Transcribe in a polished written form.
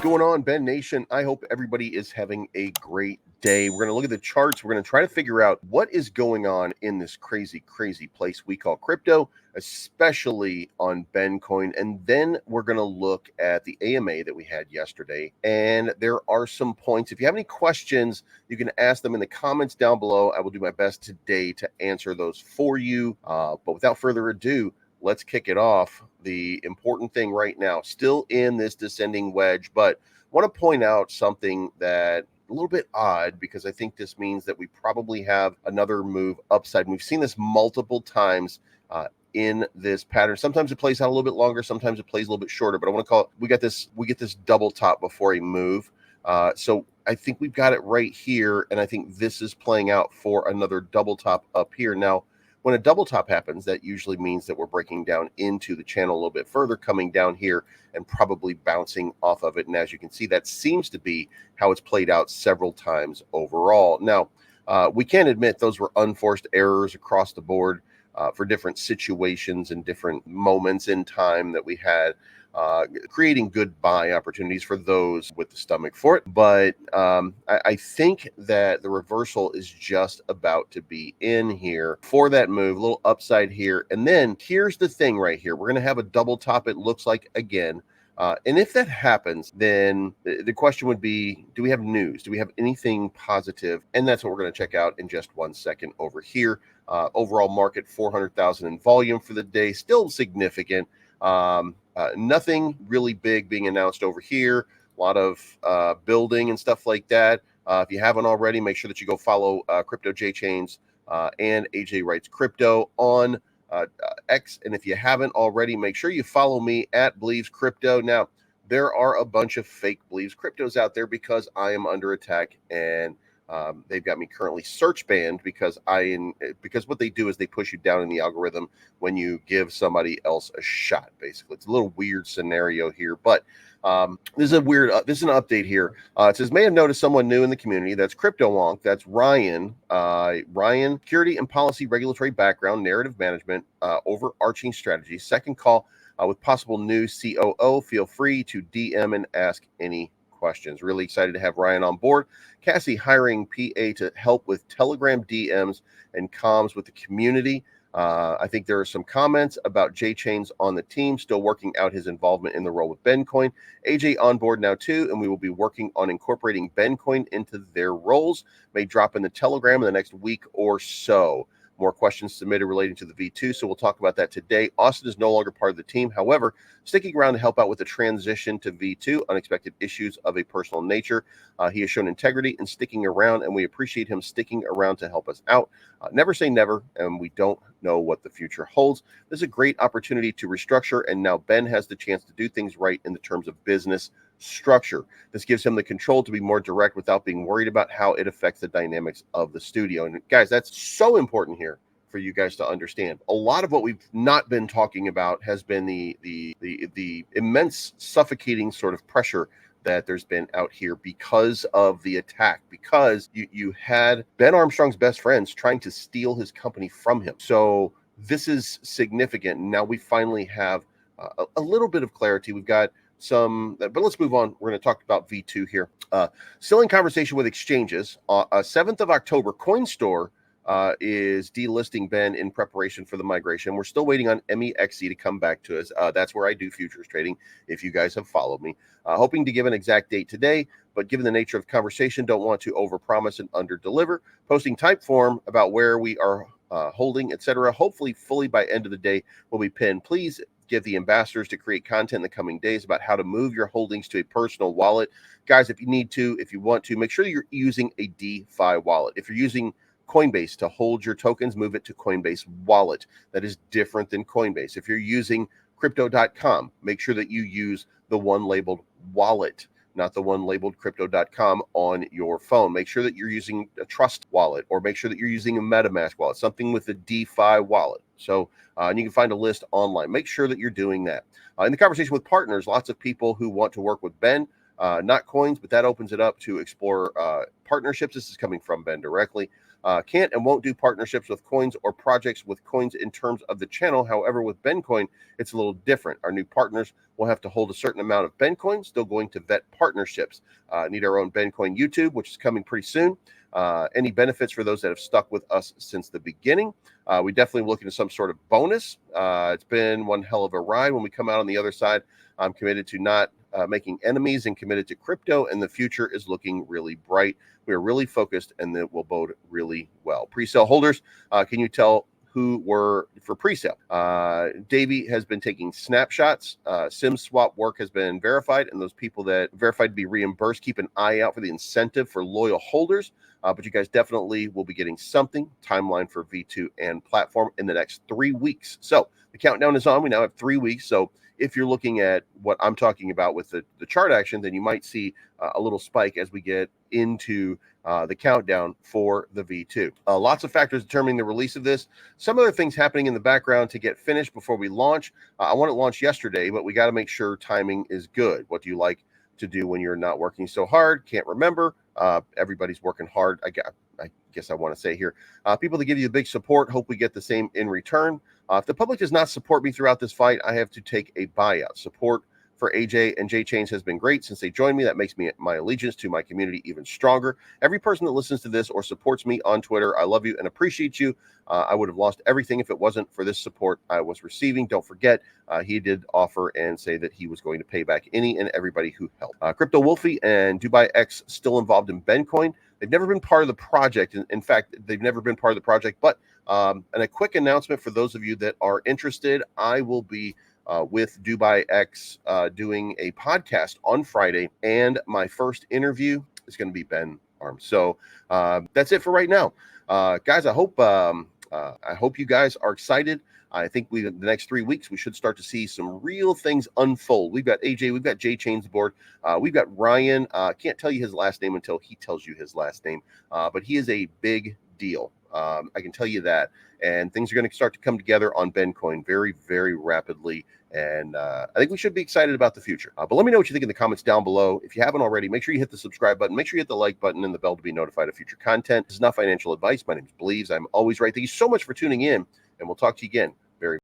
going on, Ben Nation? I hope everybody is having a great day. We're going to look at the charts. We're going to try to figure out what is going on in this crazy place we call crypto, especially on Bencoin. And then we're going to look at the AMA that we had yesterday. And there are some points. If you have any questions, you can ask them in the comments down below. I will do my best today to answer those for you. But without further ado, let's kick it off. The important thing right now, still in this descending wedge, but I want to point out something that a little bit odd, because I think this means that we probably have another move upside. And we've seen this multiple times in this pattern. Sometimes it plays out a little bit longer, sometimes it plays a little bit shorter, but I want to call it, we get this double top before a move. So I think we've got it right here, and I think this is playing out for another double top up here. Now, when a double top happens, that usually means that we're breaking down into the channel a little bit further, coming down here and probably bouncing off of it. And as you can see, that seems to be how it's played out several times overall. Now, we can admit those were unforced errors across the board for different situations and different moments in time that we had, creating good buy opportunities for those with the stomach for it. But I think that the reversal is just about to be in here for that move, a little upside here. And then here's the thing right here. We're going to have a double top, it looks like, again. And if that happens, then the question would be, do we have news? Do we have anything positive? And that's what we're going to check out in just 1 second over here. Overall market, 400,000 in volume for the day, still significant. Nothing really big being announced over here. A lot of building and stuff like that. If you haven't already, make sure that you go follow Crypto J Chains and AJ Writes Crypto on X. And if you haven't already, make sure you follow me at BLEEVESCRYPTO. Now, there are a bunch of fake Believes Cryptos out there because I am under attack, and they've got me currently search banned because what they do is they push you down in the algorithm when you give somebody else a shot. Basically, it's a little weird scenario here, but this is an update here. It says, may have noticed someone new in the community. That's CryptoLonk. That's Ryan. Ryan, security and policy, regulatory background, narrative management, overarching strategy. Second call with possible new COO. Feel free to DM and ask any questions. Really excited to have Ryan on board. Cassie hiring PA to help with Telegram DMs and comms with the community. I think there are some comments about J Chains on the team, still working out his involvement in the role with Bencoin. AJ on board now too, and we will be working on incorporating Bencoin into their roles. May drop in the Telegram in the next week or so. More questions submitted relating to the V2, so we'll talk about that today. Austin is no longer part of the team. However, sticking around to help out with the transition to V2, unexpected issues of a personal nature. He has shown integrity in sticking around, and we appreciate him sticking around to help us out. Never say never, and we don't know what the future holds. This is a great opportunity to restructure, and now Ben has the chance to do things right in the terms of business structure. This gives him the control to be more direct without being worried about how it affects the dynamics of the studio. And guys, that's so important here for you guys to understand. A lot of what we've not been talking about has been the immense suffocating sort of pressure that there's been out here because of the attack, because you had Ben Armstrong's best friends trying to steal his company from him. So this is significant. Now we finally have a little bit of clarity. We've got some, but let's move on. We're going to talk about V2 here. Still in conversation with exchanges. 7th of October, CoinStore is delisting Ben in preparation for the migration. We're still waiting on MEXC to come back to us. That's where I do futures trading, if you guys have followed me. Hoping to give an exact date today, but given the nature of the conversation, don't want to overpromise and underdeliver. Posting type form about where we are holding, etc. Hopefully fully by end of the day will be pinned. Please give the ambassadors to create content in the coming days about how to move your holdings to a personal wallet. Guys, if you need to, if you want to, make sure you're using a DeFi wallet. If you're using Coinbase to hold your tokens, move it to Coinbase Wallet. That is different than Coinbase. If you're using crypto.com, make sure that you use the one labeled wallet, not the one labeled crypto.com on your phone. Make sure that you're using a trust wallet, or make sure that you're using a MetaMask wallet, something with a DeFi wallet. So, and you can find a list online. Make sure that you're doing that. In the conversation with partners, lots of people who want to work with Ben, not coins, but that opens it up to explore partnerships. This is coming from Ben directly. can't and won't do partnerships with coins or projects with coins in terms of the channel. However, with Bencoin, it's a little different. Our new partners will have to hold a certain amount of Bencoin, still going to vet partnerships. Need our own Bencoin YouTube, which is coming pretty soon. Any benefits for those that have stuck with us since the beginning? We definitely looking at some sort of bonus. It's been one hell of a ride. When we come out on the other side, I'm committed to not making enemies and committed to crypto, and the future is looking really bright. We are really focused, and that will bode really well. Pre-sale holders, can you tell who were for pre-sale? Davey has been taking snapshots. SIM swap work has been verified, and those people that verified to be reimbursed, keep an eye out for the incentive for loyal holders. But you guys definitely will be getting something. Timeline for V2 and platform in the next 3 weeks. So the countdown is on. We now have 3 weeks. So if you're looking at what I'm talking about with the chart action, then you might see a little spike as we get into the countdown for the V2. Lots of factors determining the release of this. Some other things happening in the background to get finished before we launch. I want it launched yesterday, but we got to make sure timing is good. What do you like to do when you're not working so hard? Can't remember. Everybody's working hard. I guess I want to say here, people that give you big support, hope we get the same in return. If the public does not support me throughout this fight, I have to take a buyout. Support for AJ and J Chains has been great since they joined me. That makes me my allegiance to my community even stronger. Every person that listens to this or supports me on Twitter, I love you and appreciate you. I would have lost everything if it wasn't for this support I was receiving. Don't forget, he did offer and say that he was going to pay back any and everybody who helped. Crypto Wolfie and Dubai X still involved in Bencoin. They've never been part of the project. In fact, they've never been part of the project. But and a quick announcement for those of you that are interested, I will be with Dubai X doing a podcast on Friday, and my first interview is going to be Ben Arms. So that's it for right now, guys. I hope you guys are excited. I think the next 3 weeks we should start to see some real things unfold. We've got AJ, we've got J Chains aboard, we've got Ryan. Can't tell you his last name until he tells you his last name, but he is a big deal. I can tell you that, and things are going to start to come together on Bencoin very, very rapidly. And I think we should be excited about the future. But let me know what you think in the comments down below. If you haven't already, make sure you hit the subscribe button. Make sure you hit the like button and the bell to be notified of future content. This is not financial advice. My name is Bleeves. I'm always right. Thank you so much for tuning in, and we'll talk to you again